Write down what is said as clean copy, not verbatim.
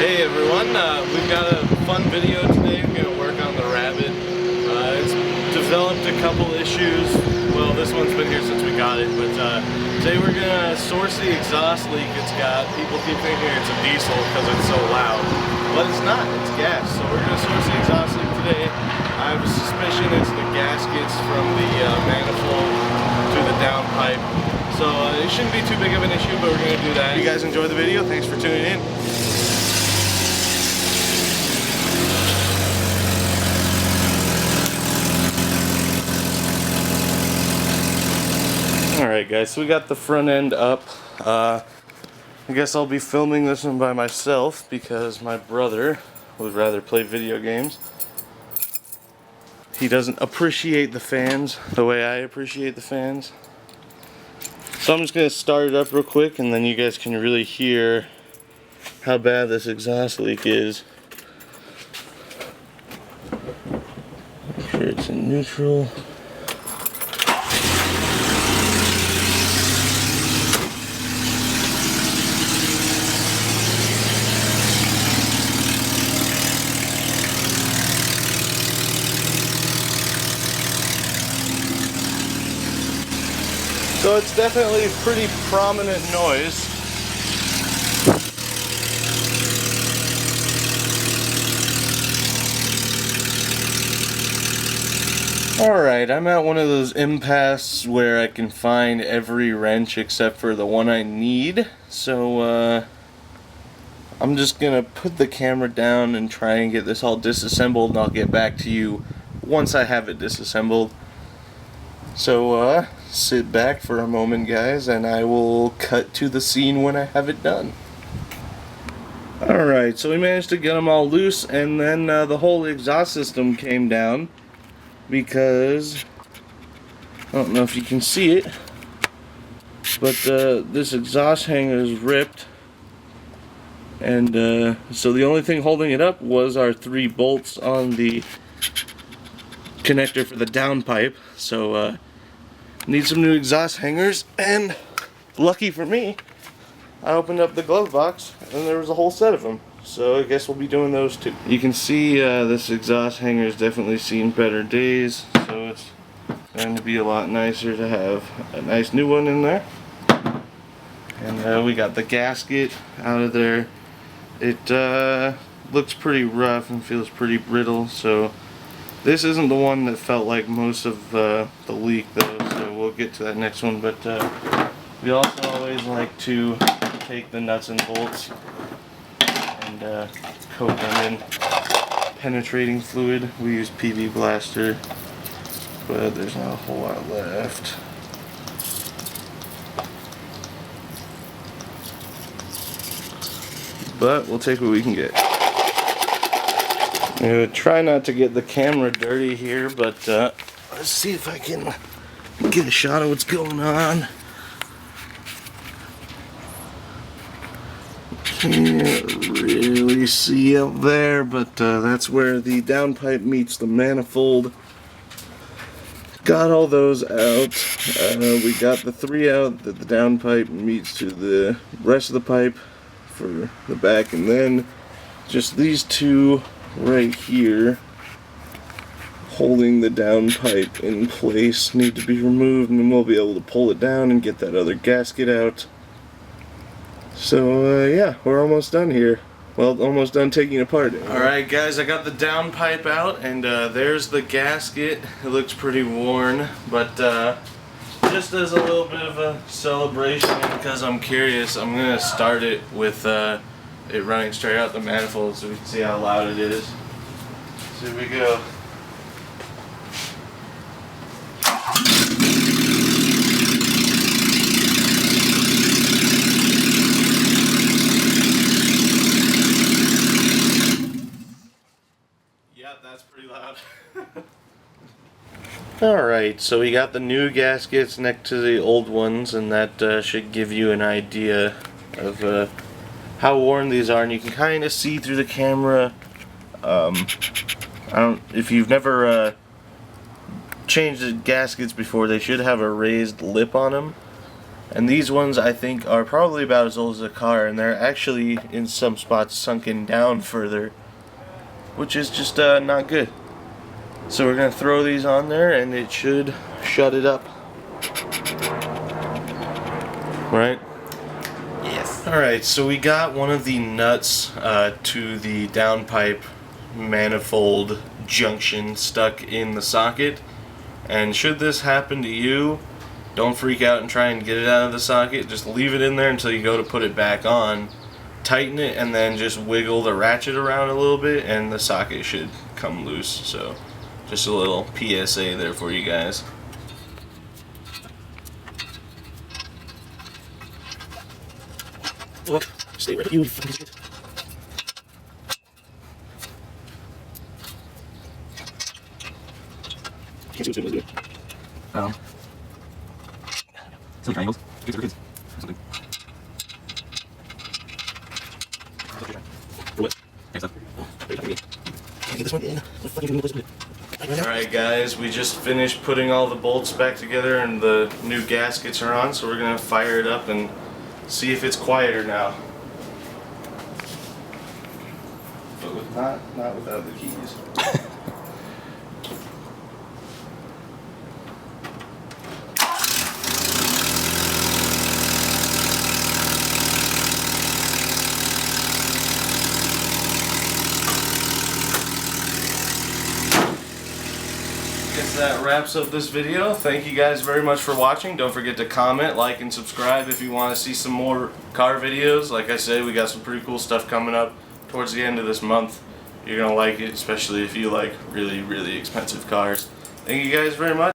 Hey everyone, we've got a fun video today. We're going to work on the Rabbit. It's developed a couple issues. Well, this one's been here since we got it, but today we're going to source the exhaust leak it's got. People keep thinking it's a diesel because it's so loud, but it's not, it's gas. So we're going to source the exhaust leak today. I have a suspicion it's the gaskets from the manifold to the downpipe. So it shouldn't be too big of an issue, but we're going to do that. If you guys enjoy the video, thanks for tuning in. Alright guys, so we got the front end up. I guess I'll be filming this one by myself because my brother would rather play video games. He doesn't appreciate the fans the way I appreciate the fans. So I'm just going to start it up real quick and then you guys can really hear how bad this exhaust leak is. Make sure it's in neutral. So it's definitely a pretty prominent noise. Alright, I'm at one of those impasses where I can find every wrench except for the one I need. So I'm just gonna put the camera down and try and get this all disassembled, and I'll get back to you once I have it disassembled. So sit back for a moment guys and I will cut to the scene when I have it done. Alright, so we managed to get them all loose, and then the whole exhaust system came down because I don't know if you can see it, but this exhaust hanger is ripped, and so the only thing holding it up was our 3 bolts on the connector for the downpipe. So need some new exhaust hangers, and lucky for me I opened up the glove box and there was a whole set of them, so I guess we'll be doing those too. You can see this exhaust hanger has definitely seen better days, so it's going to be a lot nicer to have a nice new one in there. And we got the gasket out of there. It looks pretty rough and feels pretty brittle, so this isn't the one that felt like most of the leak though, so we'll get to that next one. But we also always like to take the nuts and bolts and coat them in penetrating fluid. We use PV Blaster, but there's not a whole lot left. But we'll take what we can get. I'm going to try not to get the camera dirty here, but let's see if I can get a shot of what's going on. Can't really see up there, but that's where the downpipe meets the manifold. Got all those out. We got the 3 out that the downpipe meets to the rest of the pipe for the back, and then just these 2 right here holding the downpipe in place need to be removed, and then we'll be able to pull it down and get that other gasket out. So yeah, we're almost done here. Well, almost done taking it apart. Alright guys, I got the downpipe out, and there's the gasket. It looks pretty worn, but just as a little bit of a celebration, because I'm curious, I'm going to start it with it running straight out the manifold so we can see how loud it is. So here we go. Yeah, that's pretty loud. Alright, so we got the new gaskets next to the old ones, and that should give you an idea of how worn these are, and you can kind of see through the camera. If you've never changed the gaskets before, they should have a raised lip on them, And these ones I think are probably about as old as the car, and they're actually in some spots sunken down further, which is just not good. So we're going to throw these on there and it should shut it up. Right? Yes. Alright, so we got one of the nuts to the downpipe manifold junction stuck in the socket. And should this happen to you, don't freak out and try and get it out of the socket. Just leave it in there until you go to put it back on. Tighten it and then just wiggle the ratchet around a little bit and the socket should come loose. So just a little PSA there for you guys. Oh, stay right, you fucking shit. Can't see what it is. Silly triangles. Kids for kids. Something. For what? Next up. Can't get this one in. Alright guys, we just finished putting all the bolts back together and the new gaskets are on, so we're gonna fire it up and see if it's quieter now. But with not without the keys. Guess that wraps up this video. Thank you guys very much for watching. Don't forget to comment, like, and subscribe if you want to see some more car videos. Like I said, we got some pretty cool stuff coming up towards the end of this month. You're gonna like it, especially if you like really, really expensive cars. Thank you guys very much.